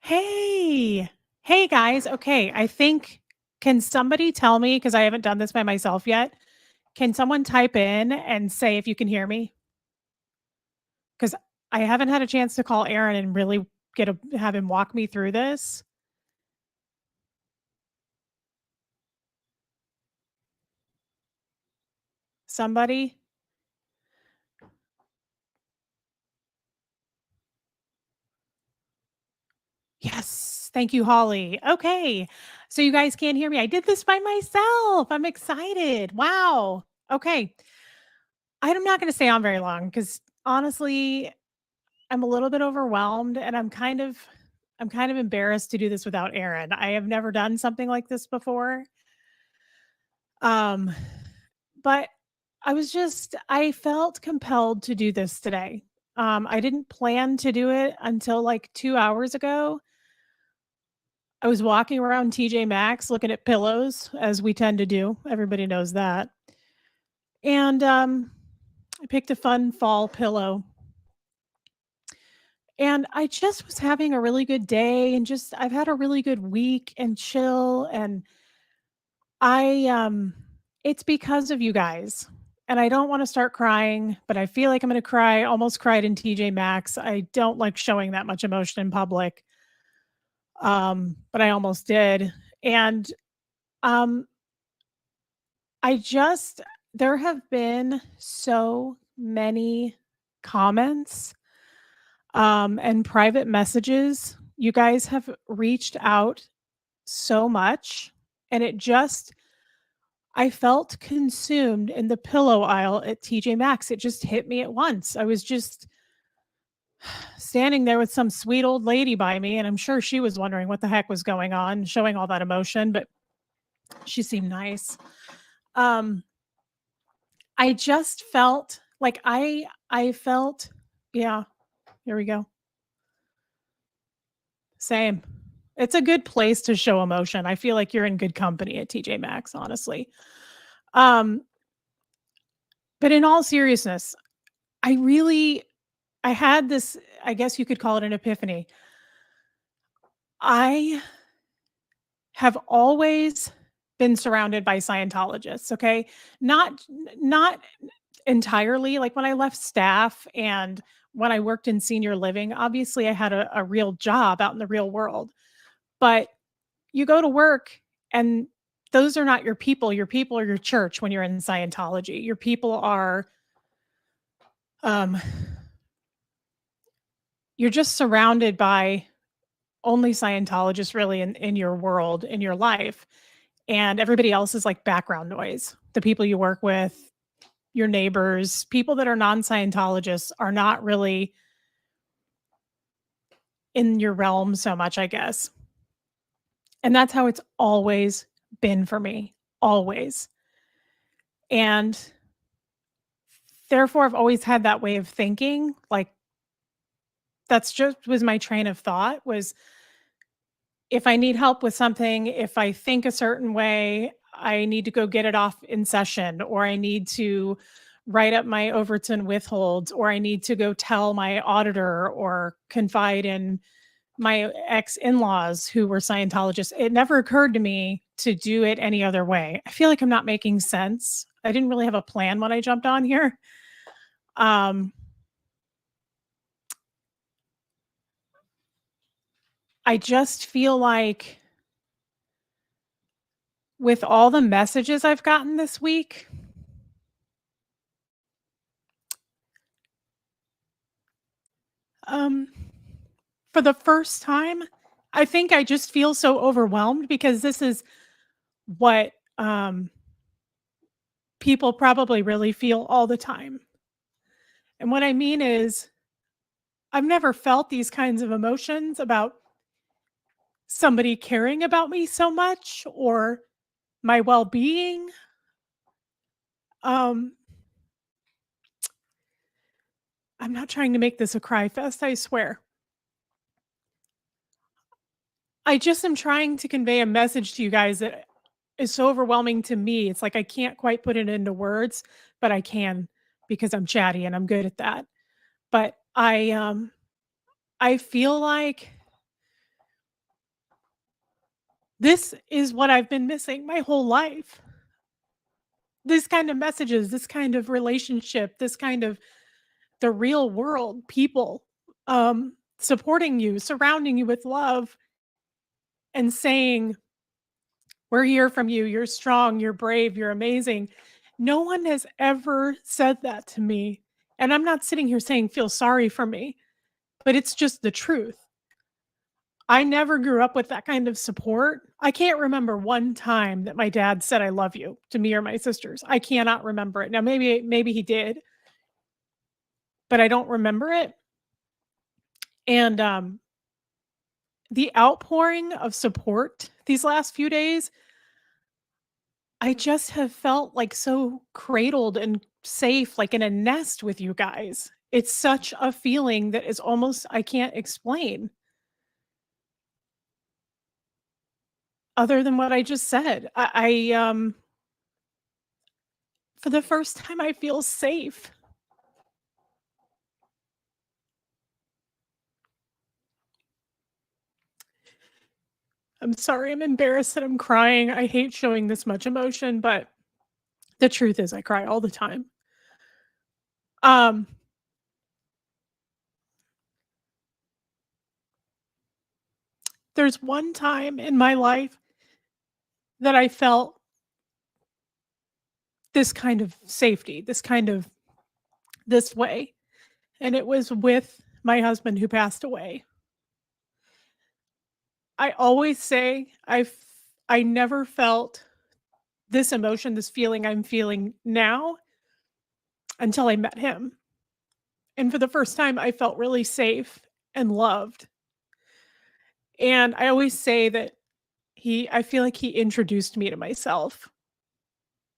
Hey. Hey, guys. Okay, I think can somebody tell me, because I haven't done this by myself yet, can someone type in and say if you can hear me? Because I haven't had a chance to call Aaron and really have him walk me through this. Somebody? Yes. Thank you, Holly. Okay. So you guys can't hear me. I did this by myself. I'm excited. Wow. Okay. I'm not going to stay on very long because honestly, I'm a little bit overwhelmed and I'm kind of embarrassed to do this without Aaron. I have never done something like this before. Um, but I felt compelled to do this today. I didn't plan to do it until like 2 hours ago. I was walking around TJ Maxx looking at pillows as we tend to do. Everybody knows that. And I picked a fun fall pillow. And I just was having a really good day and just I've had a really good week and chill and I it's because of you guys. And I don't want to start crying, but I feel like I'm going to cry. Almost cried in TJ Maxx. I don't like showing that much emotion in public. But I almost did. And um I just there have been so many comments and private messages. You guys have reached out so much, and I felt consumed in the pillow aisle at TJ Maxx. It just hit me at once. I was just standing there with some sweet old lady by me, and I'm sure she was wondering what the heck was going on, showing all that emotion, but she seemed nice. Um, I just felt like I felt yeah, here we go. Same. It's a good place to show emotion. I feel like you're in good company at TJ Maxx, honestly. Um, but in all seriousness, I really I had this, I guess you could call it an epiphany. I have always been surrounded by Scientologists, okay? Not entirely, like, when I left staff and when I worked in senior living, obviously, I had a real job out in the real world, but you go to work and those are not your people. Your people are your church when you're in Scientology. Your people are, um you're just surrounded by only Scientologists really in your world, in your life, and everybody else is like background noise. The people you work with, your neighbors, people that are non-Scientologists are not really in your realm so much, I guess. And that's how it's always been for me, always. And therefore, I've always had that way of thinking. Like that's just was my train of thought was if I need help with something, if I think a certain way, I need to go get it off in session, or I need to write up my overts and withholds, or I need to go tell my auditor or confide in my ex in laws who were Scientologists. It never occurred to me to do it any other way. I feel like I'm not making sense. I didn't really have a plan when I jumped on here. Um, I just feel like with all the messages I've gotten this week, um, for the first time, I think I just feel so overwhelmed because this is what people probably really feel all the time. And what I mean is, I've never felt these kinds of emotions about somebody caring about me so much or my well-being. Um, I'm not trying to make this a cry fest, I swear. I just am trying to convey a message to you guys that is so overwhelming to me. It's like I can't quite put it into words, but I can because I'm chatty and I'm good at that. But I feel like This is what I've been missing my whole life. This kind of messages, this kind of relationship, this kind of the real world, people, supporting you, surrounding you with love, and saying, "We're here from you. You're strong, you're brave, you're amazing." No one has ever said that to me, and I'm not sitting here saying, "Feel sorry for me," but it's just the truth. I never grew up with that kind of support. I can't remember one time that my dad said, "I love you," to me or my sisters. I cannot remember it. Now maybe he did, but I don't remember it, and, the outpouring of support these last few days, I just have felt, like, so cradled and safe, like, in a nest with you guys. It's such a feeling that is almost I can't explain other than what I just said. For the first time, I feel safe. I'm sorry, I'm embarrassed that I'm crying. I hate showing this much emotion, but the truth is I cry all the time. Um, there's one time in my life that I felt this kind of safety, this kind of this way, and it was with my husband who passed away. I always say I never felt this emotion, this feeling I'm feeling now until I met him. And for the first time, I felt really safe and loved. And I always say that I feel like he introduced me to myself.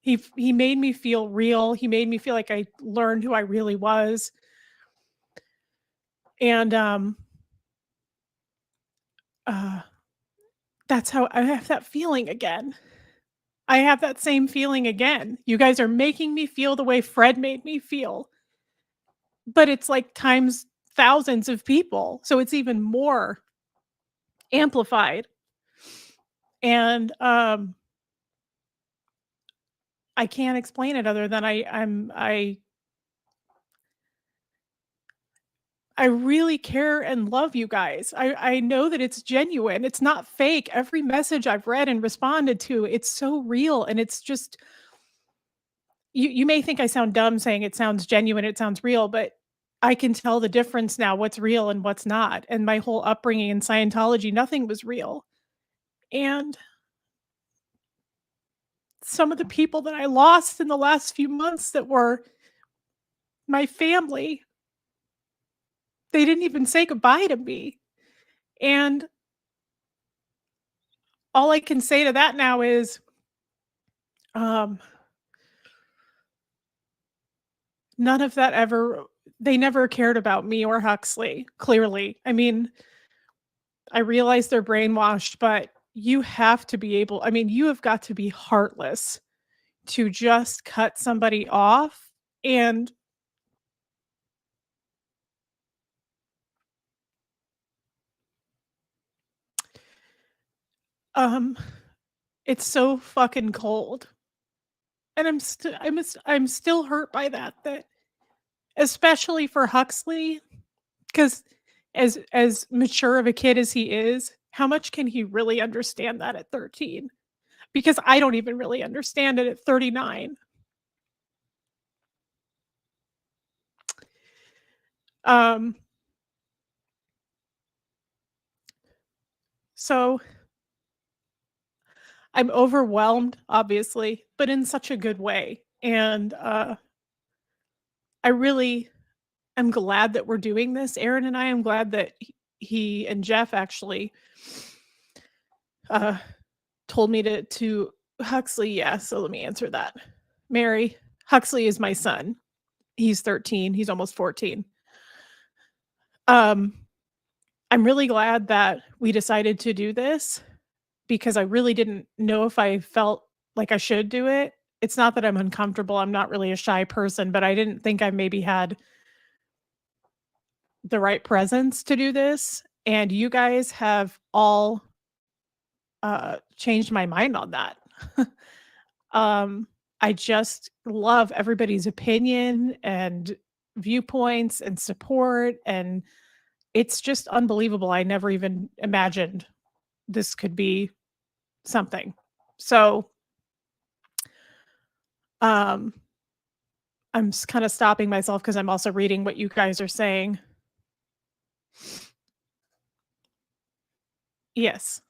He made me feel real. He made me feel like I learned who I really was. And uh that's how I have that feeling again. I have that same feeling again. You guys are making me feel the way Fred made me feel, but it's like times thousands of people. So it's even more amplified. And I can't explain it other than I really care and love you guys. I know that it's genuine. It's not fake. Every message I've read and responded to, it's so real and it's just you may think I sound dumb saying it sounds genuine, it sounds real, but I can tell the difference now what's real and what's not. And my whole upbringing in Scientology, nothing was real. And some of the people that I lost in the last few months that were my family, they didn't even say goodbye to me. And all I can say to that now is um none of that ever they never cared about me or Huxley, clearly. I mean, I realize they're brainwashed, but you have to be able I mean, you have got to be heartless to just cut somebody off, and, um, it's so fucking cold, and I'm still hurt by that especially for Huxley, because as mature of a kid as he is, how much can he really understand that at 13? Because I don't even really understand it at 39. Um, so I'm overwhelmed, obviously, but in such a good way. And I really am glad that we're doing this. Aaron and I am glad that he and Jeff actually uh, told me to Huxley. Yeah, so let me answer that. Mary, Huxley is my son. He's 13. He's almost 14. Um, I'm really glad that we decided to do this because I really didn't know if I felt like I should do it. It's not that I'm uncomfortable, I'm not really a shy person, but I didn't think I maybe had the right presence to do this, and you guys have all changed my mind on that. Um, I just love everybody's opinion and viewpoints and support, and it's just unbelievable. I never even imagined this could be something. So, um, I'm kind of stopping myself because I'm also reading what you guys are saying. Yes,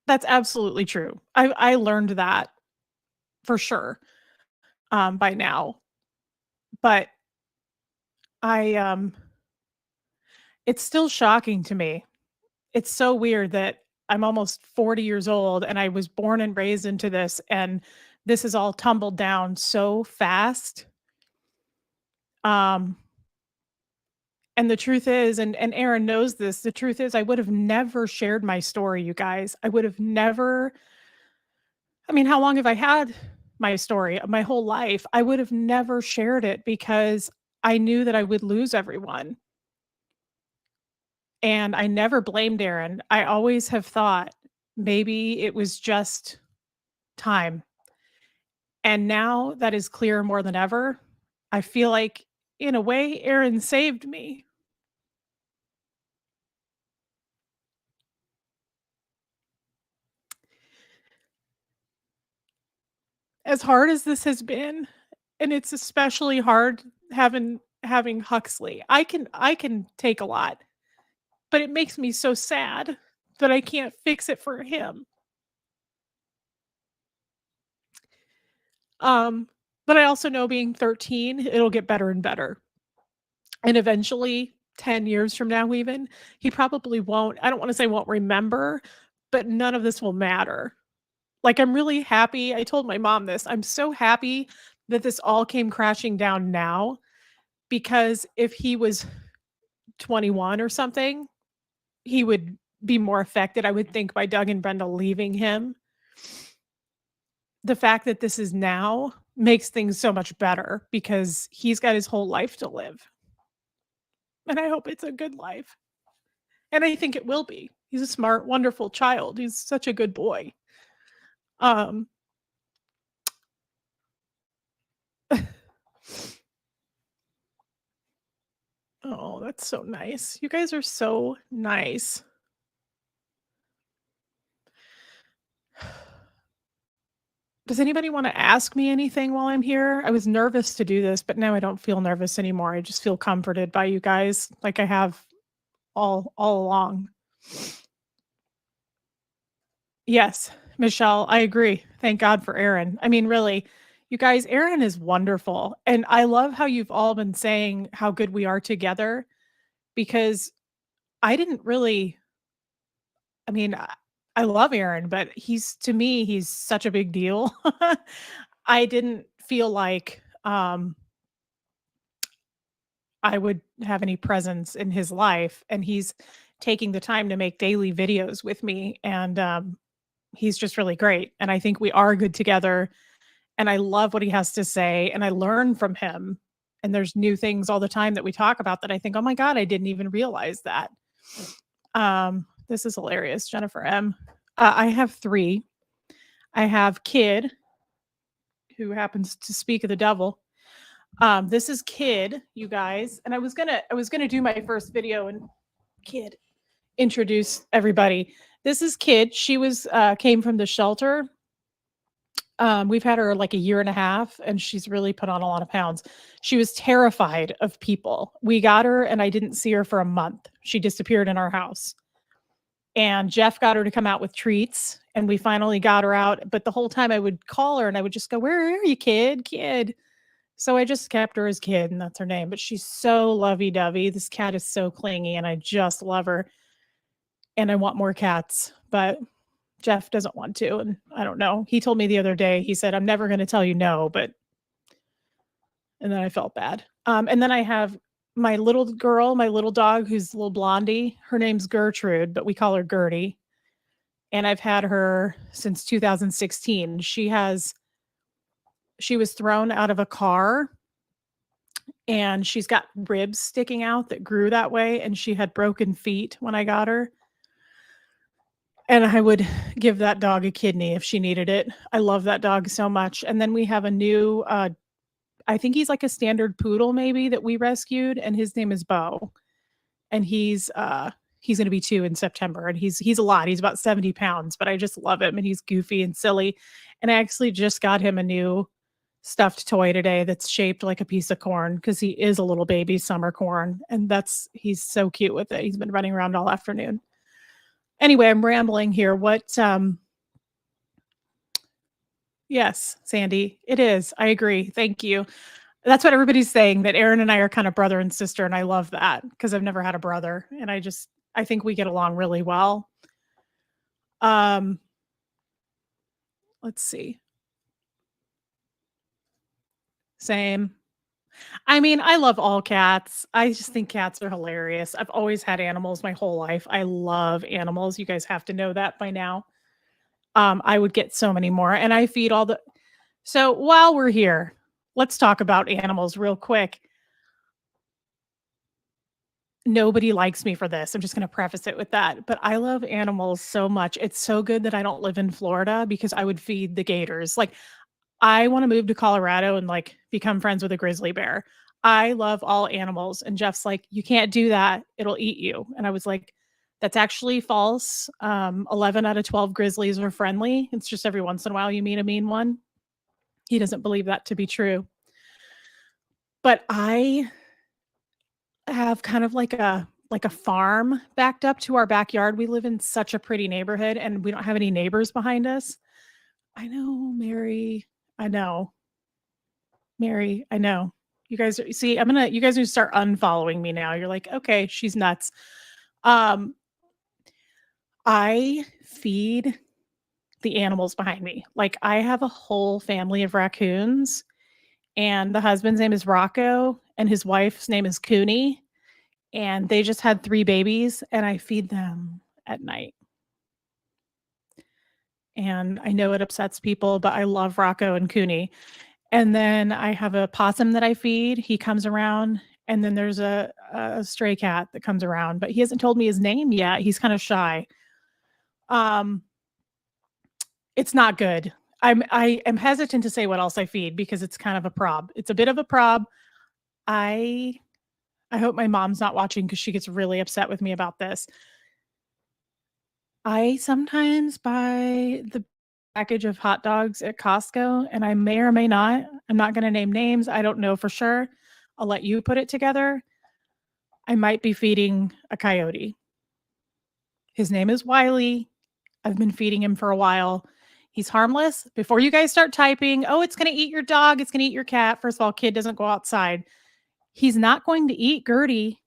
that's absolutely true. I learned that for sure by now, but I it's still shocking to me. It's so weird that I'm almost 40 years old and I was born and raised into this, and this has all tumbled down so fast. Um, and the truth is, and Aaron knows this, the truth is I would have never shared my story, you guys. I would have never, I mean, how long have I had my story? My whole life. I would have never shared it because I knew that I would lose everyone. And I never blamed Aaron. I always have thought maybe it was just time. And now that is clear more than ever. I feel like, in a way, Aaron saved me. As hard as this has been, and it's especially hard having Huxley. I can take a lot, but it makes me so sad that I can't fix it for him. Um, but I also know being 13, it'll get better and better. And eventually, 10 years from now even, he probably won't, I don't wanna say won't remember, but none of this will matter. Like, I'm really happy, I told my mom this, I'm so happy that this all came crashing down now, because if he was 21 or something, he would be more affected, I would think, by Doug and Brenda leaving him. The fact that this is now makes things so much better because he's got his whole life to live, and I hope it's a good life, and I think it will be. He's a smart, wonderful child, he's such a good boy. Um, oh, that's so nice. You guys are so nice. Does anybody wanna ask me anything while I'm here? I was nervous to do this, but now I don't feel nervous anymore. I just feel comforted by you guys like I have all along. Yes, Michelle, I agree. Thank God for Aaron. I mean, really, you guys, Aaron is wonderful, and I love how you've all been saying how good we are together because I didn't really, I mean, I love Aaron, but he's, to me, he's such a big deal. I didn't feel like, I would have any presence in his life, and he's taking the time to make daily videos with me, and, he's just really great, and I think we are good together, and I love what he has to say, and I learn from him, and there's new things all the time that we talk about that I think, "Oh my god, I didn't even realize that." This is hilarious, Jennifer M. I have 3. I have Kid, who happens to speak of the devil. This is Kid, you guys, and I was gonna do my first video and Kid introduce everybody. This is Kid. She was came from the shelter. We've had her like a year and a half, and she's really put on a lot of pounds. She was terrified of people. We got her, and I didn't see her for a month. She disappeared in our house. And Jeff got her to come out with treats, and we finally got her out. But the whole time I would call her and I would just go, "Where are you, Kid? Kid." So I just kept her as Kid, and that's her name. But she's so lovey dovey. This cat is so clingy, and I just love her. And I want more cats. But Jeff doesn't want to, and I don't know. He told me the other day, he said, "I'm never gonna tell you no," but and then I felt bad. And then I have my little girl, my little dog who's a little blondie. Her name's Gertrude, but we call her Gertie, and I've had her since 2016. She was thrown out of a car, and she's got ribs sticking out that grew that way, and she had broken feet when I got her. and I would give that dog a kidney if she needed it. I love that dog so much. And then we have a new, I think he's like a standard poodle maybe that we rescued, and his name is Bo. And he's gonna be 2 in September, and he's a lot. He's about 70 pounds, but I just love him, and he's goofy and silly. And I actually just got him a new stuffed toy today that's shaped like a piece of corn because he is a little baby summer corn, and he's so cute with it. He's been running around all afternoon. Anyway, I'm rambling here. Yes, Sandy, it is. I agree. Thank you. That's what everybody's saying, that Aaron and I are kind of brother and sister, and I love that because I've never had a brother, and I think we get along really well. Um, let's see. Same. I mean, I love all cats. I just think cats are hilarious. I've always had animals my whole life. I love animals. You guys have to know that by now. I would get so many more, and I feed all the So while we're here, let's talk about animals real quick. Nobody likes me for this. I'm just gonna preface it with that, but I love animals so much. It's so good that I don't live in Florida because I would feed the gators. Like, I wanna move to Colorado and, like, become friends with a grizzly bear. I love all animals, and Jeff's like, "You can't do that. It'll eat you." And I was like, "That's actually false. 11 out of 12 grizzlies are friendly. It's just every once in a while you meet a mean one." He doesn't believe that to be true. But I have kind of like a farm backed up to our backyard. We live in such a pretty neighborhood, and we don't have any neighbors behind us. I know, Mary. I know. Mary, I know. You guys are gonna start unfollowing me now. You're like, "Okay, she's nuts." Um, I feed the animals behind me. Like, I have a whole family of raccoons, and the husband's name is Rocco, and his wife's name is Cooney, and they just had 3 babies, and I feed them at night. And I know it upsets people, but I love Rocco and Cooney. And then I have a possum that I feed. He comes around, and then there's a stray cat that comes around, but he hasn't told me his name yet. He's kinda shy. Um, it's not good. I am hesitant to say what else I feed because it's kind of a prob. It's a bit of a prob. I I hope my mom's not watching because she gets really upset with me about this. I sometimes buy the package of hot dogs at Costco, and I may or may not, I'm not gonna name names, I don't know for sure. I'll let you put it together. I might be feeding a coyote. His name is Wiley. I've been feeding him for a while. He's harmless. Before you guys start typing, "Oh, it's gonna eat your dog, it's gonna eat your cat." First of all, kid doesn't go outside. He's not going to eat Gertie.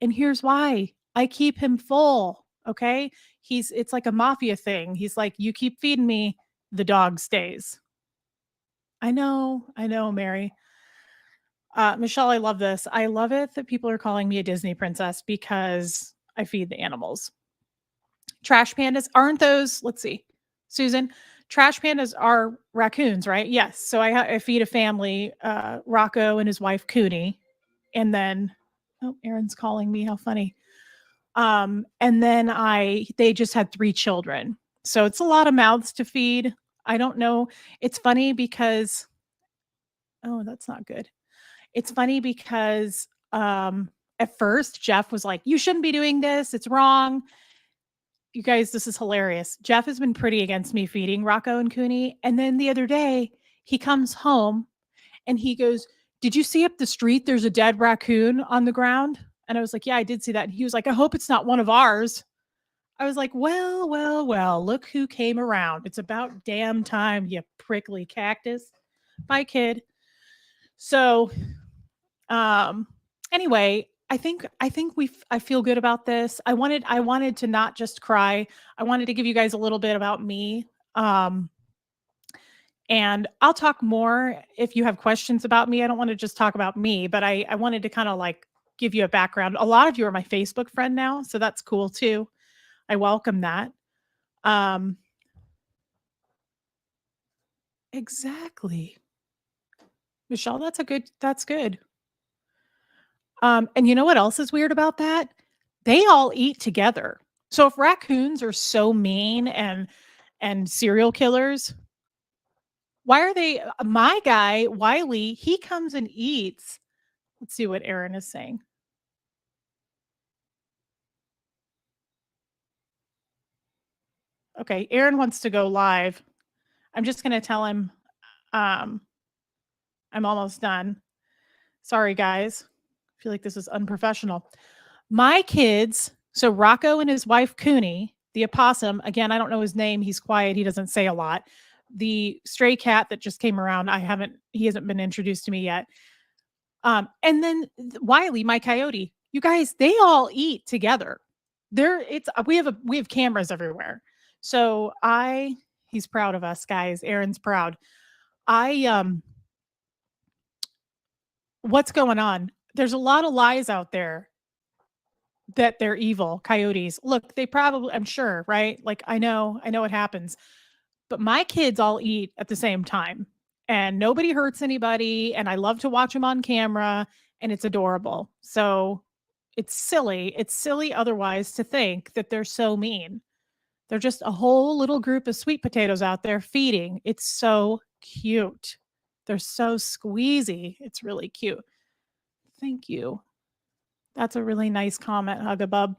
And here's why. I keep him full, okay? It's like a mafia thing. He's like, "You keep feeding me, the dog stays." I know, Mary. Michelle, I love this. I love it that people are calling me a Disney princess because I feed the animals. Trash pandas, aren't those let's see, Susan, trash pandas are raccoons, right? Yes. So I feed a family, Rocco and his wife, Cooney, and then oh, Aaron's calling me, how funny. And then I they just had 3 children. So it's a lot of mouths to feed. I don't know. It's funny because oh, that's not good. It's funny because at first Jeff was like, "You shouldn't be doing this. It's wrong." You guys, this is hilarious. Jeff has been pretty against me feeding Rocco and Cooney, and then the other day he comes home and he goes, "Did you see up the street there's a dead raccoon on the ground?" And I was like, "Yeah, I did see that." And he was like, "I hope it's not one of ours." I was like, "Well, well, well, look who came around. It's about damn time, you prickly cactus." Bye, kid. So, um, anyway, I feel good about this. I wanted to not just cry. I wanted to give you guys a little bit about me. Um, and I'll talk more if you have questions about me. I don't want to just talk about me, but I wanted to kind of like give you a background. A lot of you are my Facebook friend now, so that's cool too. I welcome that. Um, exactly. Michelle, that's good. And you know what else is weird about that? They all eat together. So if raccoons are so mean and serial killers, why are they my guy, Wiley, he comes and eats. Let's see what Aaron is saying. Okay, Aaron wants to go live. I'm just gonna tell him, um, I'm almost done. Sorry, guys. I feel like this is unprofessional. My kids, so Rocco and his wife Cooney, the opossum, again, I don't know his name. He's quiet. He doesn't say a lot. The stray cat that just came around, he hasn't been introduced to me yet. And then Wiley, my coyote, you guys, they all eat together. We have cameras everywhere. So he's proud of us, guys. Aaron's proud. I What's going on? There's a lot of lies out there that they're evil coyotes. Look, they probably, I'm sure, right? Like I know it happens. But my kids all eat at the same time and nobody hurts anybody. And I love to watch them on camera and it's adorable. So it's silly. It's silly otherwise to think that they're so mean. They're just a whole little group of sweet potatoes out there feeding. It's so cute. They're so squeezy. It's really cute. Thank you. That's a really nice comment, Hugabub.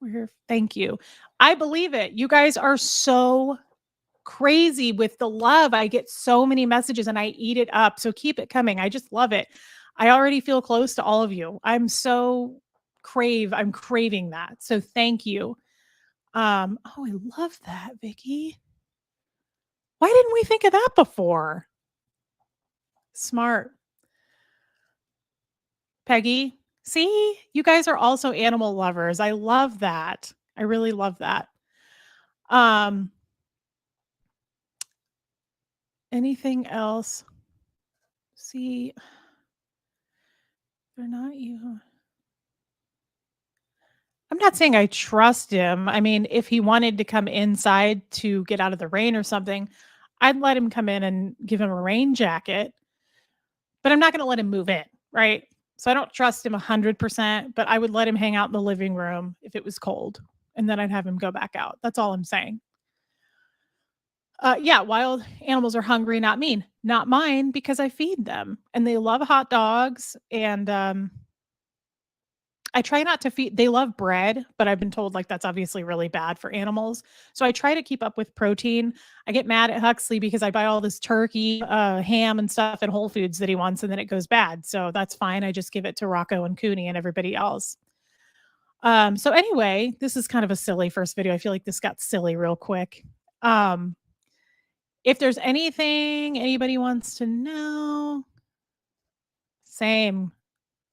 We're here. Thank you. I believe it. You guys are so crazy with the love. I get so many messages and I eat it up. So keep it coming. I just love it. I already feel close to all of you. I'm craving that. So thank you. Oh, I love that, Vicky. Why didn't we think of that before? Smart. Peggy, see, you guys are also animal lovers. I love that. I really love that. Um, Anything else? See, they're not you. I'm not saying I trust him. I mean, if he wanted to come inside to get out of the rain or something, I'd let him come in and give him a rain jacket, but I'm not going to let him move in, right? So I don't trust him 100%, but I would let him hang out in the living room if it was cold, and then I'd have him go back out. That's all I'm saying. Yeah, wild animals are hungry, not mean. Not mine because I feed them and they love hot dogs and I try not to feed they love bread, but I've been told, like, that's obviously really bad for animals. So I try to keep up with protein. I get mad at Huxley because I buy all this turkey, ham and stuff at Whole Foods that he wants, and then it goes bad. So that's fine. I just give it to Rocco and Cooney and everybody else. So anyway, this is kind of a silly first video. I feel like this got silly real quick. Um, if there's anything anybody wants to know, same.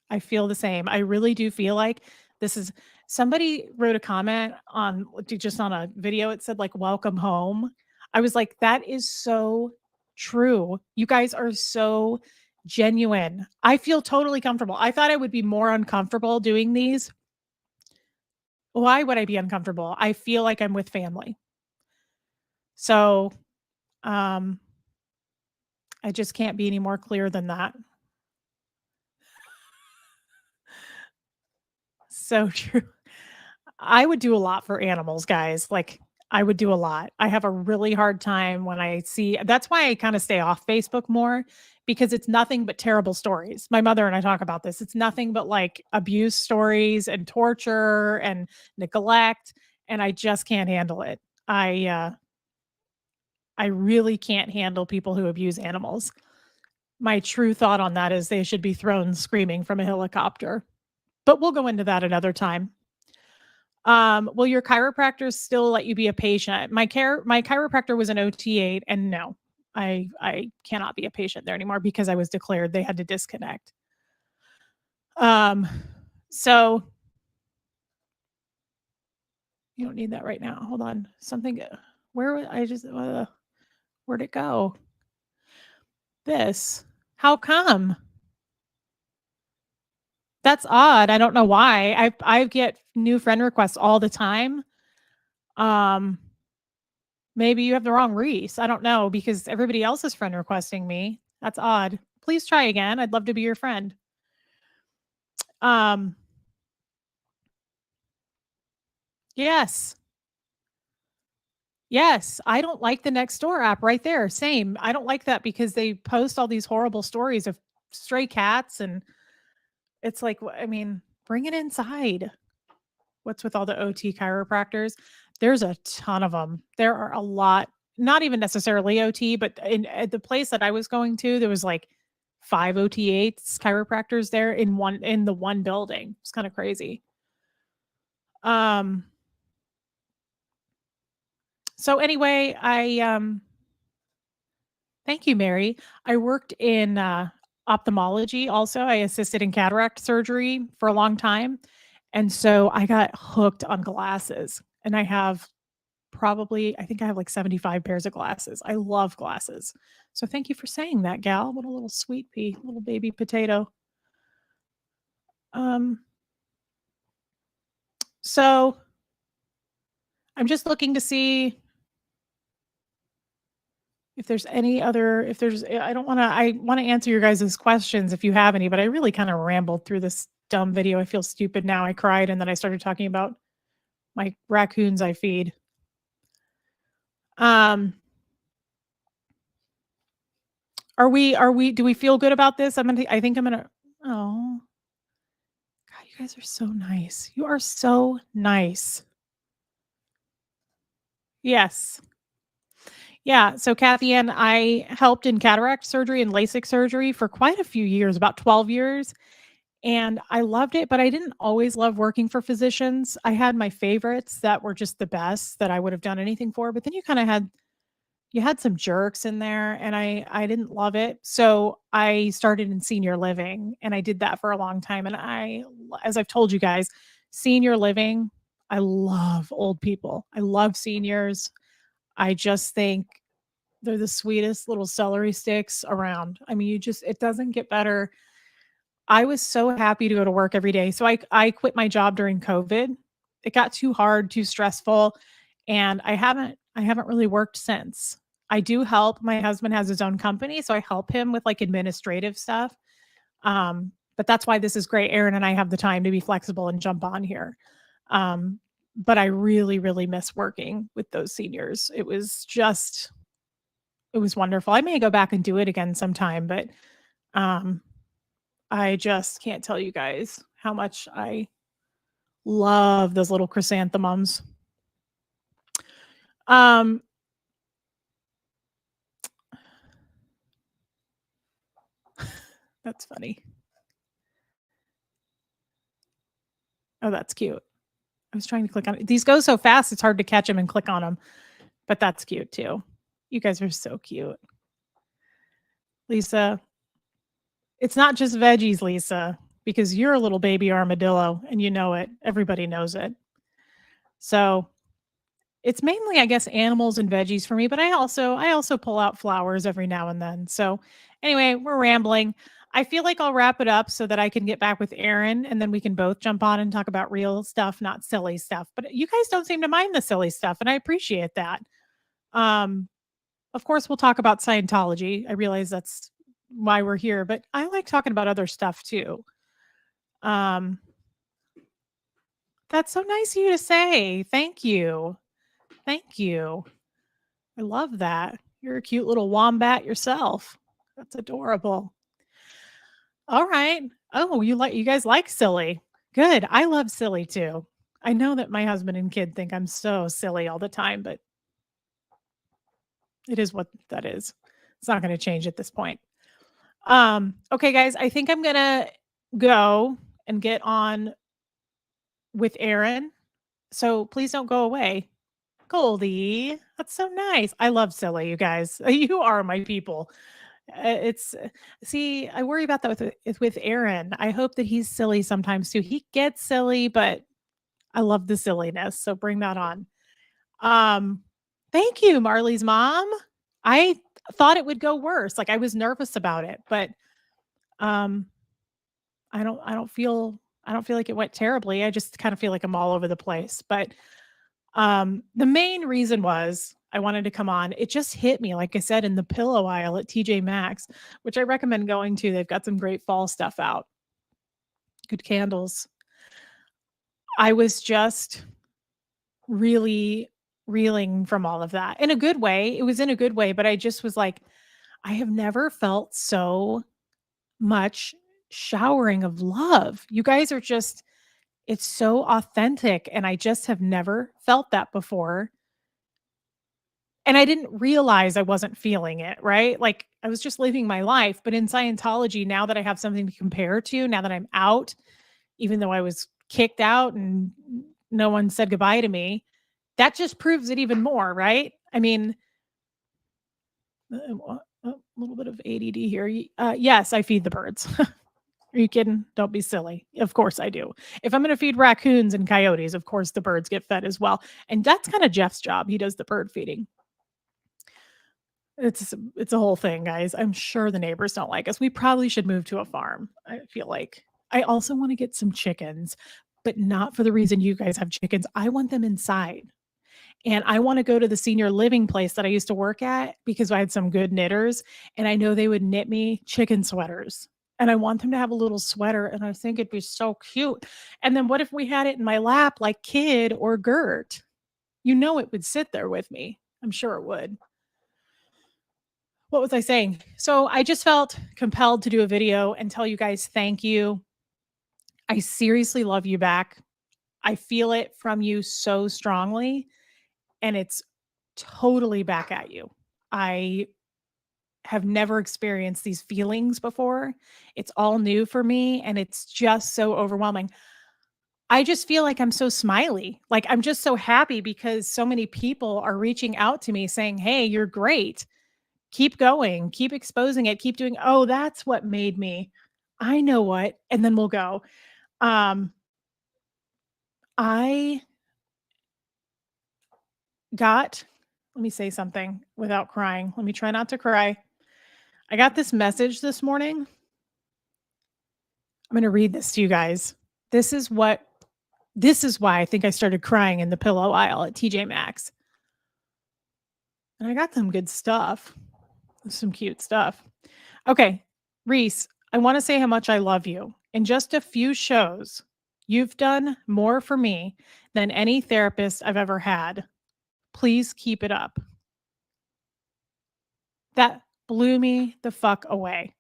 I feel the same. I really do feel like this is somebody wrote a comment on just on a video. It said like welcome home. I was like, that is so true. You guys are so genuine. I feel totally comfortable. I thought I would be more uncomfortable doing these. Why would I be uncomfortable? I feel like I'm with family. So um I just can't be any more clear than that. So true. I would do a lot for animals, guys. Like, I would do a lot. I have a really hard time when I see that's why I kinda stay off Facebook more because it's nothing but terrible stories. My mother and I talk about this. It's nothing but, like, abuse stories and torture and neglect, and I just can't handle it. I really can't handle people who abuse animals. My true thought on that is they should be thrown screaming from a helicopter, but we'll go into that another time. Will your chiropractor still let you be a patient? My chiropractor was an OT8 and no, I cannot be a patient there anymore because I was declared they had to disconnect. Um, so you don't need that right now. Hold on. Something where'd it go? This. How come? That's odd. I don't know why. I get new friend requests all the time. Um, Maybe you have the wrong Reese. I don't know because everybody else is friend requesting me. That's odd. Please try again. I'd love to be your friend. Um, Yes. Yes, I don't like the Nextdoor app right there, same. I don't like that because they post all these horrible stories of stray cats, and it's like, I mean, bring it inside. What's with all the OT chiropractors? There's a ton of them. There are a lot, not even necessarily OT, but in at the place that I was going to, there was like 5 OT8s chiropractors there in the one building. It's kinda crazy. Um, so anyway, thank you, Mary. I worked in, ophthalmology also. I assisted in cataract surgery for a long time, and so I got hooked on glasses, and I have probably I think I have like 75 pairs of glasses. I love glasses. So thank you for saying that, gal. What a little sweet pea, little baby potato. Um, so I'm just looking to see if there's any other if there's I wanna answer your guys' questions if you have any, but I really kinda rambled through this dumb video. I feel stupid now. I cried and then I started talking about my raccoons I feed. Um, are we do we feel good about this? I think I'm gonna Oh, God, you guys are so nice. You are so nice. Yes. Yeah, so Kathy and I helped in cataract surgery and LASIK surgery for quite a few years, about 12 years. And I loved it, but I didn't always love working for physicians. I had my favorites that were just the best that I would have done anything for, but then you had some jerks in there and I didn't love it. So I started in senior living and I did that for a long time and as I've told you guys, senior living, I love old people. I love seniors. I just think they're the sweetest little celery sticks around. I mean, it doesn't get better. I was so happy to go to work every day. So I quit my job during COVID. It got too hard, too stressful, and I haven't really worked since. I do help. My husband has his own company, so I help him with like administrative stuff. But that's why this is great. Aaron and I have the time to be flexible and jump on here. Um, but I really, really miss working with those seniors. It was wonderful. I may go back and do it again sometime, but um I just can't tell you guys how much I love those little chrysanthemums. Um, that's funny. Oh, that's cute. I was trying to click on it. These go so fast, it's hard to catch them and click on them, but that's cute too. You guys are so cute. Lisa, it's not just veggies, Lisa, because you're a little baby armadillo and you know it. Everybody knows it. So it's mainly, I guess, animals and veggies for me, but I also pull out flowers every now and then. So anyway, we're rambling. I feel like I'll wrap it up so that I can get back with Aaron and then we can both jump on and talk about real stuff, not silly stuff. But you guys don't seem to mind the silly stuff, and I appreciate that. Um, of course, we'll talk about Scientology. I realize that's why we're here, but I like talking about other stuff too. Um, that's so nice of you to say. Thank you. Thank you. I love that. You're a cute little wombat yourself. That's adorable. All right. Oh, you guys like silly. Good. I love silly too. I know that my husband and kid think I'm so silly all the time, but it is what that is. It's not going to change at this point. Okay guys, I think I'm going to go and get on with Aaron. So please don't go away. Goldie, that's so nice. I love silly, you guys. You are my people. It's see, I worry about that with Aaron. I hope that he's silly sometimes too. He gets silly, but I love the silliness. So bring that on. Um, thank you, Marley's mom. I thought it would go worse. Like I was nervous about it, but um, I don't feel like it went terribly. I just kind of feel like I'm all over the place. But the main reason was I wanted to come on. It just hit me, like I said, in the pillow aisle at TJ Maxx, which I recommend going to. They've got some great fall stuff out. Good candles. I was just really reeling from all of that in a good way. It was in a good way, but I just was like, I have never felt so much showering of love. You guys are just, it's so authentic. And I just have never felt that before. And I didn't realize I wasn't feeling it, right? Like I was just living my life. But in Scientology, now that I have something to compare to, now that I'm out, even though I was kicked out and no one said goodbye to me, that just proves it even more, right? I mean, a little bit of ADD here. Yes, I feed the birds. Are you kidding? Don't be silly. Of course I do. If I'm going to feed raccoons and coyotes, of course the birds get fed as well. And that's kind of Jeff's job. He does the bird feeding. It's a whole thing, guys. I'm sure the neighbors don't like us. We probably should move to a farm, I feel like. I also wanna get some chickens, but not for the reason you guys have chickens. I want them inside, and I wanna go to the senior living place that I used to work at because I had some good knitters, and I know they would knit me chicken sweaters, and I want them to have a little sweater, and I think it'd be so cute. And then what if we had it in my lap like Kid or Gert? You know it would sit there with me. I'm sure it would. What was I saying? So I just felt compelled to do a video and tell you guys thank you. I seriously love you back. I feel it from you so strongly, and it's totally back at you. I have never experienced these feelings before. It's all new for me, and it's just so overwhelming. I just feel like I'm so smiley. Like I'm just so happy because so many people are reaching out to me saying, "Hey, you're great. Keep going, keep exposing it, keep doing." Oh, that's what made me. I know what, and then we'll go. Um, I got let me say something without crying. Let me try not to cry. I got this message this morning. I'm gonna read this to you guys. This is what this is why I think I started crying in the pillow aisle at TJ Maxx. And I got some good stuff. Some cute stuff. Okay, Reese, I want to say how much I love you. In just a few shows, you've done more for me than any therapist I've ever had. Please keep it up. That blew me the fuck away.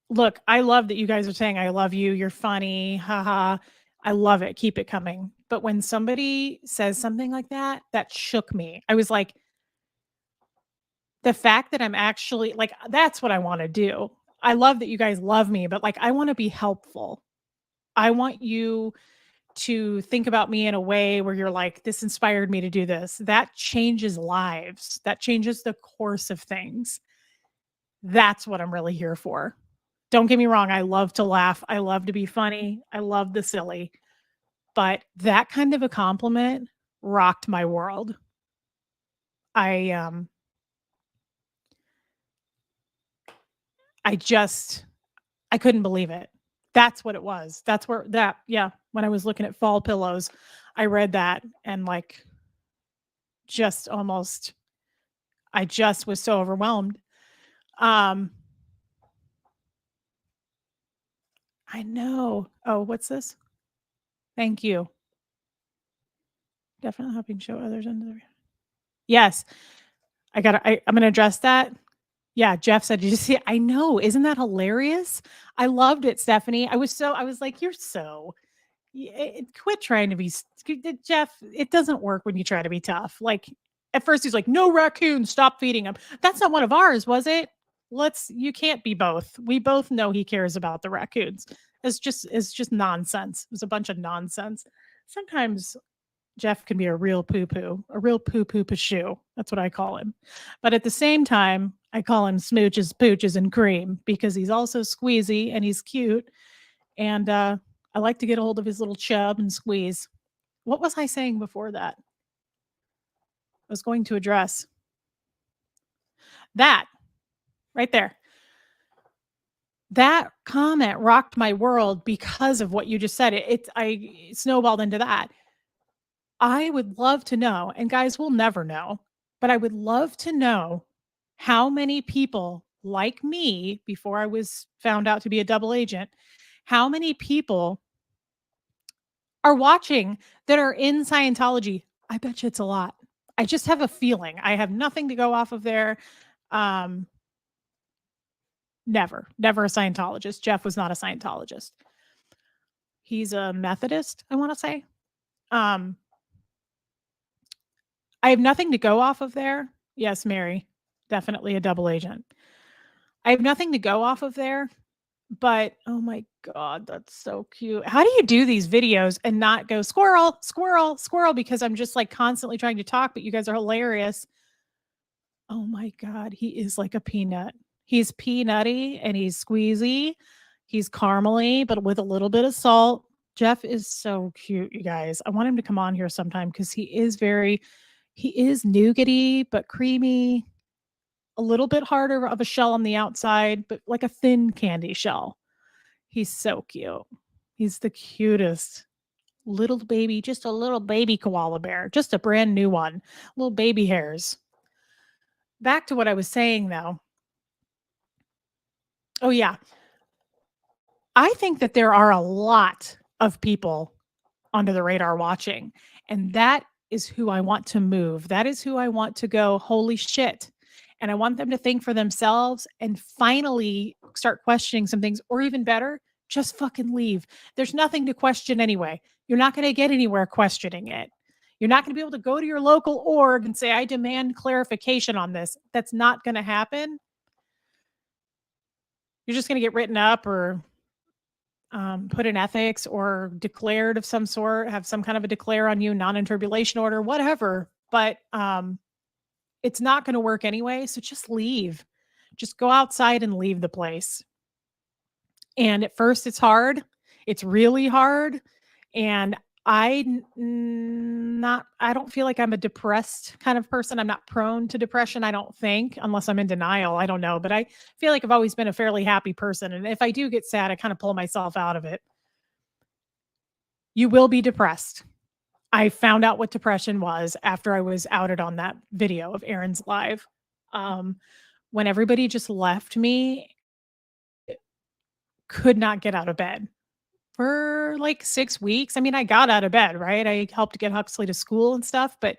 Look, I love that you guys are saying, I love you. You're funny. Haha. I love it. Keep it coming. But when somebody says something like that, that shook me. I was like, the fact that I'm actually like, that's what I want to do. I love that you guys love me, but like, I want to be helpful. I want you to think about me in a way where you're like, this inspired me to do this. That changes lives. That changes the course of things. That's what I'm really here for. Don't get me wrong. I love to laugh. I love to be funny. I love the silly. But that kind of a compliment rocked my world. I um I just I couldn't believe it. That's what it was. That's where that yeah, when I was looking at fall pillows, I read that and like just almost I just was so overwhelmed. Um I know. Oh, what's this? Thank you. Definitely helping show others under the yes. I'm gonna address that. Yeah, Jeff said, "Did you see it?" I know. Isn't that hilarious? I loved it, Stephanie. I was like, "You're so quit trying to be Jeff, it doesn't work when you try to be tough." Like at first he's like, "No raccoons, stop feeding them." That's not one of ours, was it? You can't be both. We both know he cares about the raccoons. It's just nonsense. It was a bunch of nonsense. Sometimes Jeff can be a real poo-poo, a real poo-poo shoe. That's what I call him. But at the same time, I call him smooches, pooches, and cream because he's also squeezy and he's cute. And I like to get a hold of his little chub and squeeze. What was I saying before that? I was going to address that right there. That comment rocked my world because of what you just said. I snowballed into that. I would love to know, and guys, we'll never know, but I would love to know how many people like me before I was found out to be a double agent, how many people are watching that are in Scientology. I bet you it's a lot. I just have a feeling. I have nothing to go off of there. Um, never a Scientologist. Jeff was not a Scientologist. He's a Methodist, I want to say. Um, I have nothing to go off of there. Yes, Mary, definitely a double agent. I have nothing to go off of there, but oh my God, that's so cute. How do you do these videos and not go squirrel, squirrel, squirrel? Because I'm just like constantly trying to talk, but you guys are hilarious. Oh my God, he is like a peanut. He's peanutty and he's squeezy. He's caramely, but with a little bit of salt. Jeff is so cute, you guys. I want him to come on here sometime because he is nougaty, but creamy, a little bit harder of a shell on the outside, but like a thin candy shell. He's so cute. He's the cutest little baby, just a little baby koala bear, just a brand new one, little baby hairs. Back to what I was saying though. Oh, yeah. I think that there are a lot of people under the radar watching, and that is who I want to move. That is who I want to go, holy shit. And I want them to think for themselves and finally start questioning some things, or even better, just fucking leave. There's nothing to question anyway. You're not going to get anywhere questioning it. You're not going to be able to go to your local org and say, I demand clarification on this. That's not going to happen. You're just going to get written up or put in ethics or declared of some sort, have some kind of a declare on you, non-interpolation order, whatever. But it's not going to work anyway. So just leave. Just go outside and leave the place. And at first, it's hard. It's really hard. And I don't feel like I'm a depressed kind of person. I'm not prone to depression, I don't think, unless I'm in denial. I don't know, but I feel like I've always been a fairly happy person. And if I do get sad, I kind of pull myself out of it. You will be depressed. I found out what depression was after I was outed on that video of Aaron's live. Um, when everybody just left me, could not get out of bed for like 6 weeks. I mean, I got out of bed, right? I helped get Huxley to school and stuff, but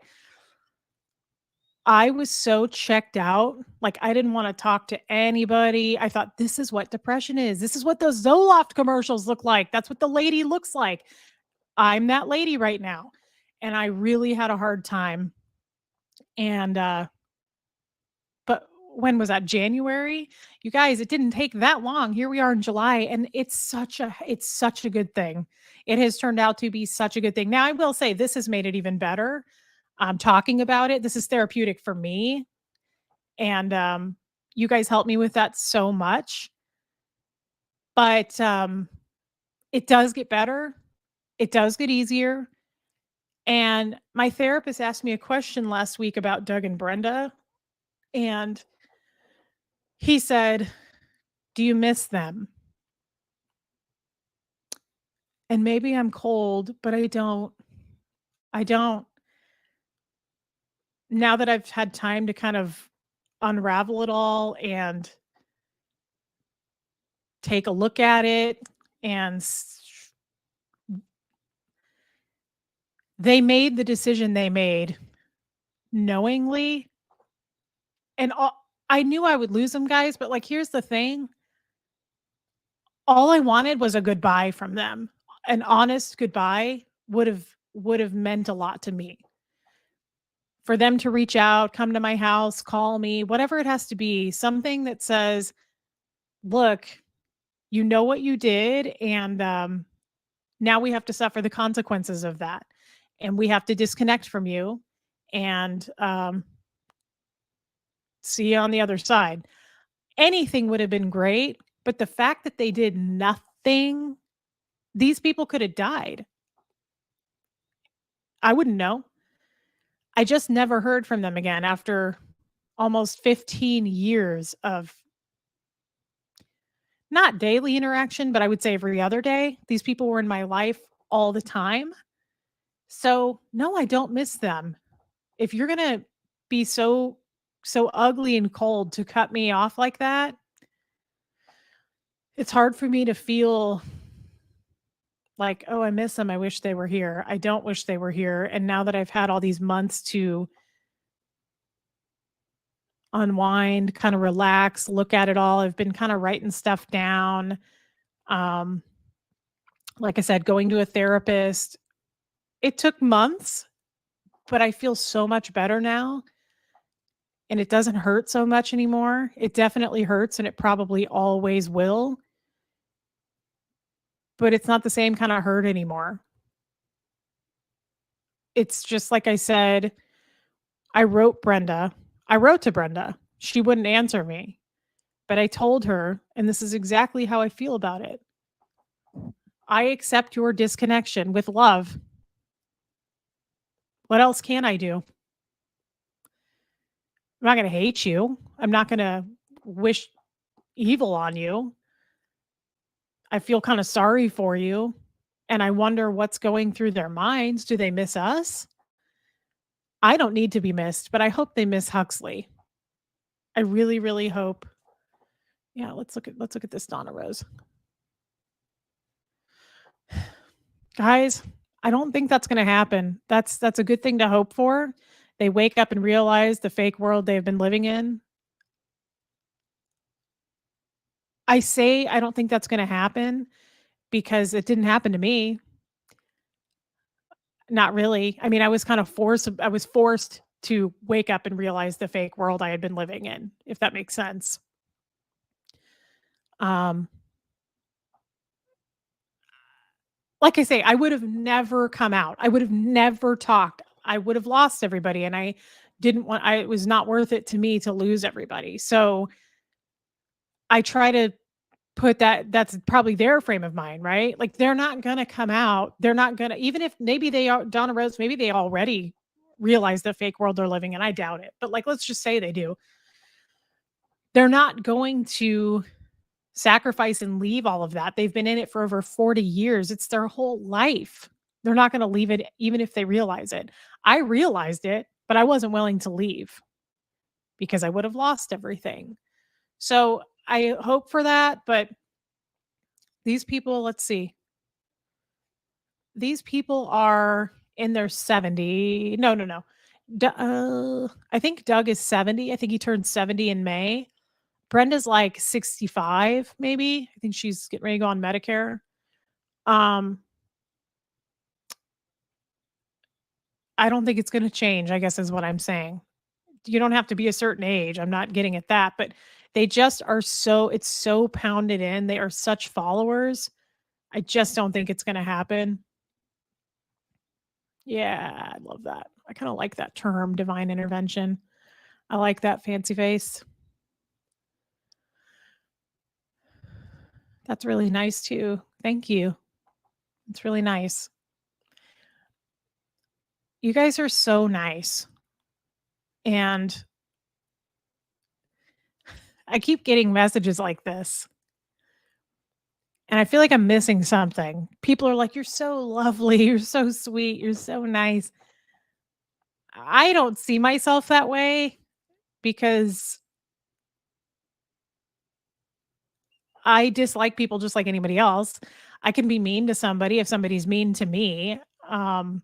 I was so checked out. Like, I didn't want to talk to anybody. I thought, this is what depression is. This is what those Zoloft commercials look like. That's what the lady looks like. I'm that lady right now. And I really had a hard time. And, but when was that? January? You guys, it didn't take that long. Here we are in July, and it's such a good thing. It has turned out to be such a good thing. Now, I will say this has made it even better. Talking about it. This is therapeutic for me. And you guys help me with that so much. But it does get better. It does get easier. And my therapist asked me a question last week about Doug and Brenda. And he said, do you miss them? And maybe I'm cold, but I don't. I don't. Now that I've had time to kind of unravel it all and take a look at it, and they made the decision they made knowingly. And I knew I would lose them, guys, but like, here's the thing. All I wanted was a goodbye from them. An honest goodbye would have meant a lot to me. For them to reach out, come to my house, call me, whatever it has to be, something that says, look, you know what you did, and now we have to suffer the consequences of that. And we have to disconnect from you and see you on the other side. Anything would have been great, but the fact that they did nothing, these people could have died. I wouldn't know. I just never heard from them again after almost 15 years of not daily interaction, but I would say every other day. These people were in my life all the time. So, no, I don't miss them. If you're going to be so ugly and cold to cut me off like that, it's hard for me to feel like, "Oh, I miss them. I wish they were here. I don't wish they were here." And now that I've had all these months to unwind, kind of relax, look at it all, I've been kind of writing stuff down. Um, like I said, going to a therapist. It took months, but I feel so much better now, and it doesn't hurt so much anymore. It definitely hurts, and it probably always will, but it's not the same kind of hurt anymore. It's just like I said, I wrote Brenda. I wrote to Brenda. She wouldn't answer me, but I told her, and this is exactly how I feel about it. I accept your disconnection with love. What else can I do? I'm not going to hate you. I'm not going to wish evil on you. I feel kind of sorry for you. And I wonder what's going through their minds. Do they miss us? I don't need to be missed, but I hope they miss Huxley. I really, really hope. Yeah, let's look at this Donna Rose. Guys, I don't think that's gonna happen. That's a good thing to hope for. They wake up and realize the fake world they've been living in. I say I don't think that's gonna happen because it didn't happen to me. Not really. I mean, I was forced to wake up and realize the fake world I had been living in, if that makes sense. Um, like I say, I would have never come out. I would have never talked. I would have lost everybody, and I didn't want I it was not worth it to me to lose everybody. So, I try to put that's probably their frame of mind, right? Like, they're not gonna come out. They're not gonna even if maybe they are Donna Rose, maybe they already realize the fake world they're living in. I doubt it. But, like, let's just say they do. They're not going to sacrifice and leave all of that. They've been in it for over 40 years. It's their whole life. They're not gonna leave it even if they realize it. I realized it, but I wasn't willing to leave because I would have lost everything. So, I hope for that, but these people, let's see. These people are in their 70. No, no, no. I think Doug is 70. I think he turned 70 in May. Brenda's like 65, maybe. I think she's getting ready to go on Medicare. Um, I don't think it's gonna change, I guess is what I'm saying. You don't have to be a certain age. I'm not getting at that, but they just are it's so pounded in. They are such followers. I just don't think it's gonna happen. Yeah, I love that. I kinda like that term, divine intervention. I like that fancy face. That's really nice too. Thank you. It's really nice. You guys are so nice. And I keep getting messages like this, and I feel like I'm missing something. People are like, "You're so lovely. You're so sweet. You're so nice." I don't see myself that way because I dislike people just like anybody else. I can be mean to somebody if somebody's mean to me. Um,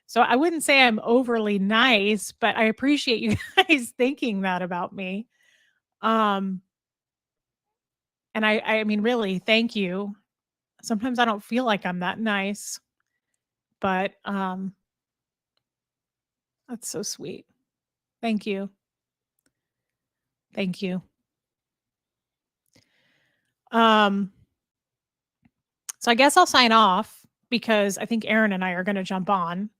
so I wouldn't say I'm overly nice, but I appreciate you guys thinking that about me. Um, and I mean, really, thank you. Sometimes I don't feel like I'm that nice, but that's so sweet. Thank you. Thank you. Um, so I guess I'll sign off because I think Aaron and I are going to jump on.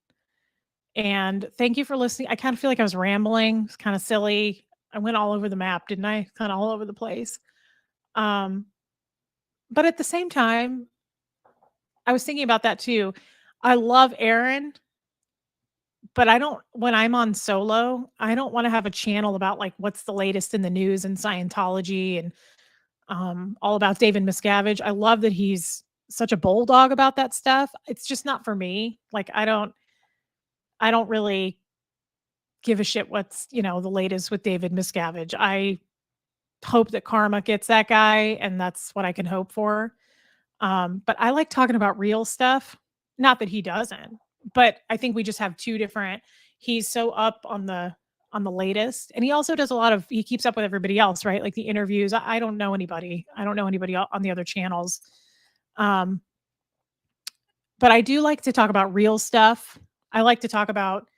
And thank you for listening. I kind of feel like I was rambling. It's kind of silly. I went all over the map, didn't I? Kind of all over the place. Um, but at the same time, I was thinking about that too. I love Aaron, but I don't when I'm on solo, I don't want to have a channel about like what's the latest in the news and Scientology and all about David Miscavige. I love that he's such a bulldog about that stuff. It's just not for me. Like I don't really give a shit what's, the latest with David Miscavige. I hope that karma gets that guy and that's what I can hope for. But I like talking about real stuff. Not that he doesn't, but I think we just have two different. He's so up on the latest, and he also does a lot of. He keeps up with everybody else, right? Like the interviews. I don't know anybody. I don't know anybody on the other channels. Um, but I do like to talk about real stuff. I like to talk about.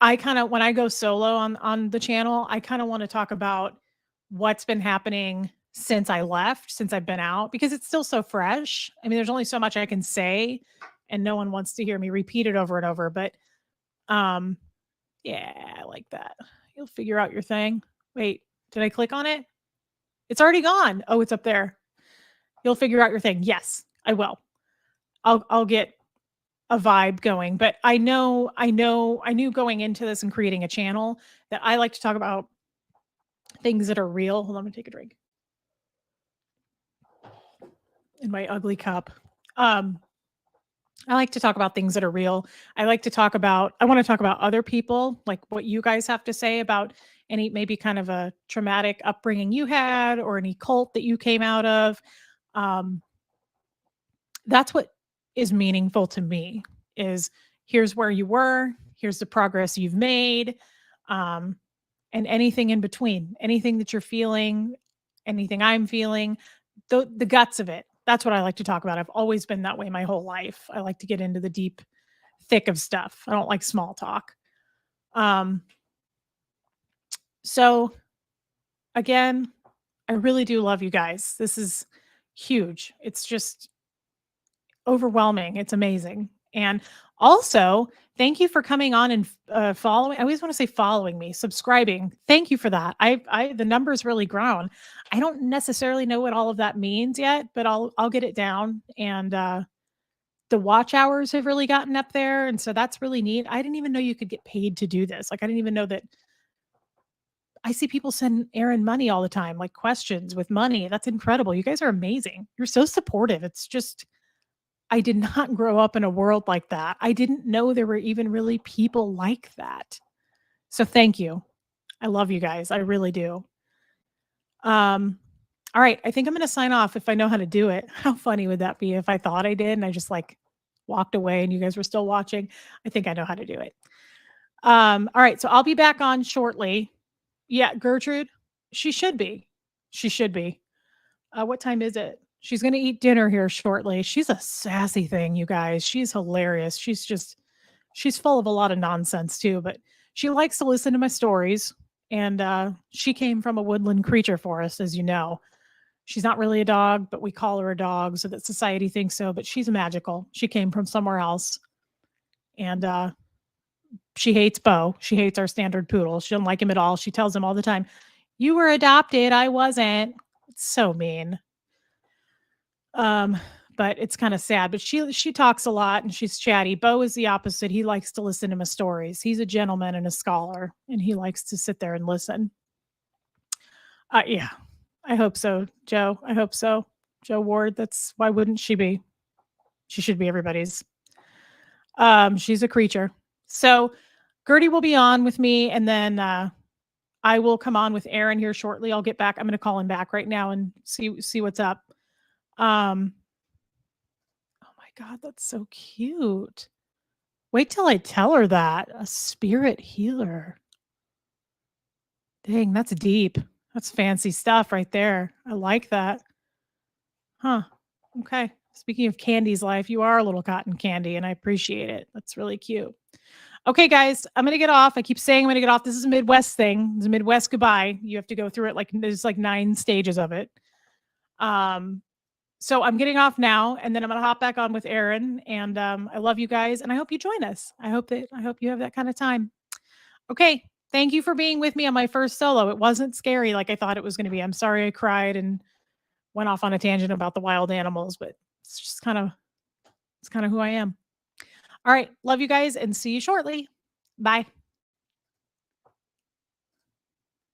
I kind of when I go solo on the channel, I kind of want to talk about what's been happening since I left, since I've been out, because it's still so fresh. I mean, there's only so much I can say, and no one wants to hear me repeat it over and over. But um, yeah, I like that. You'll figure out your thing. Wait, did I click on it? It's already gone. Oh, it's up there. You'll figure out your thing. Yes, I will. I'll get a vibe going. But I knew going into this and creating a channel that I like to talk about things that are real. Hold on, I'm gonna take a drink in my ugly cup. Um, I like to talk about things that are real. I like to talk about I want to talk about other people, like what you guys have to say about any maybe kind of a traumatic upbringing you had or any cult that you came out of. Um, that's what is meaningful to me is here's where you were, here's the progress you've made, um, and anything in between, anything that you're feeling, anything I'm feeling, the guts of it. That's what I like to talk about. I've always been that way my whole life. I like to get into the deep thick of stuff. I don't like small talk. Um, so again, I really do love you guys. This is huge. It's just overwhelming. It's amazing. And also, thank you for coming on and following. I always want to say following me, subscribing. Thank you for that. The numbers really grown. I don't necessarily know what all of that means yet, but I'll get it down. And the watch hours have really gotten up there, and so that's really neat. I didn't even know you could get paid to do this. Like I didn't even know that. I see people send Aaron money all the time, like questions with money. That's incredible. You guys are amazing. You're so supportive. It's just I did not grow up in a world like that. I didn't know there were even really people like that. So thank you. I love you guys. I really do. Um, all right. I think I'm going to sign off if I know how to do it. How funny would that be if I thought I did and I just like walked away and you guys were still watching? I think I know how to do it. All right. So I'll be back on shortly. Yeah, Gertrude, she should be. She should be. What time is it? She's gonna eat dinner here shortly. She's a sassy thing, you guys. She's hilarious. She's full of a lot of nonsense too, but she likes to listen to my stories. And she came from a woodland creature forest, as you know. She's not really a dog, but we call her a dog so that society thinks so. But she's magical. She came from somewhere else. And she hates Bo. She hates our standard poodle. She doesn't like him at all. She tells him all the time, "You were adopted. I wasn't." It's so mean. Um, but it's kind of sad. But she talks a lot and she's chatty. Bo is the opposite. He likes to listen to my stories. He's a gentleman and a scholar, and he likes to sit there and listen. Yeah, I hope so, Joe. I hope so, Joe Ward. That's why wouldn't she be? She should be everybody's. She's a creature. So Gertie will be on with me, and then I will come on with Aaron here shortly. I'll get back. I'm going to call him back right now and see what's up. Um, oh my God, that's so cute. Wait till I tell her that. A spirit healer. Dang, that's deep. That's fancy stuff right there. I like that. Huh. Okay. Speaking of Candy's life, you are a little cotton candy, and I appreciate it. That's really cute. Okay, guys, I'm gonna get off. I keep saying I'm gonna get off. This is a Midwest thing. It's a Midwest goodbye. You have to go through it like there's like 9 stages of it. Um, so I'm getting off now, and then I'm gonna hop back on with Aaron. And I love you guys, and I hope you join us. I hope you have that kind of time. Okay, thank you for being with me on my first solo. It wasn't scary like I thought it was gonna be. I'm sorry I cried and went off on a tangent about the wild animals, but it's just kind of who I am. All right, love you guys, and see you shortly. Bye.